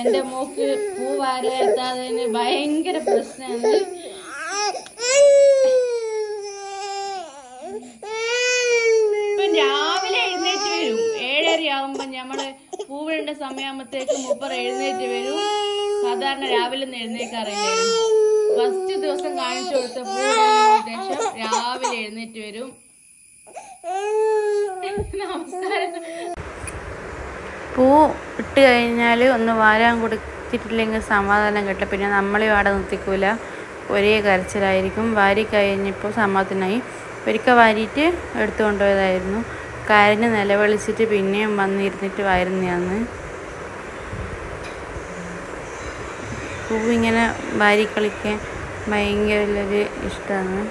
എന്റെ മോക്ക് പൂ വാരാൻ എത്താത്തതിന് ഭയങ്കര പ്രശ്നമാണ്. ഇപ്പൊ രാവിലെ എഴുന്നേറ്റ് വരും. 7:30 ആവുമ്പോ ഞമ്മള് പൂവിടേണ്ട സമയമാകുമ്പത്തേക്ക് മൂപ്പർ എഴുന്നേറ്റ് വരും. സാധാരണ രാവിലെ ഒന്നും എഴുന്നേക്കാറില്ലായിരുന്നു. ഫസ്റ്റ് ദിവസം കാണിച്ചു കൊടുത്ത പൂവിടാൻ ശേഷം രാവിലെ എഴുന്നേറ്റ് വരും. നമസ്കാരം. പൂ ഇട്ട് കഴിഞ്ഞാൽ ഒന്ന് വാരാൻ കൊടുത്തിട്ടില്ലെങ്കിൽ സമാധാനം കിട്ടില്ല. പിന്നെ നമ്മളെയും അവിടെ നിർത്തിക്കൂല, ഒരേ കരച്ചിലായിരിക്കും. വാരി കഴിഞ്ഞപ്പോൾ സമാധാനമായി. ഒരിക്കൽ വാരിയിട്ട് എടുത്തു കൊണ്ടുപോയതായിരുന്നു. കരഞ്ഞ് നിലവിളിച്ചിട്ട് പിന്നെയും വന്നിരുന്നിട്ട് വരുന്നതാണ്. പൂവിങ്ങനെ വാരി കളിക്കാൻ ഭയങ്കര ഇഷ്ടമാണ്.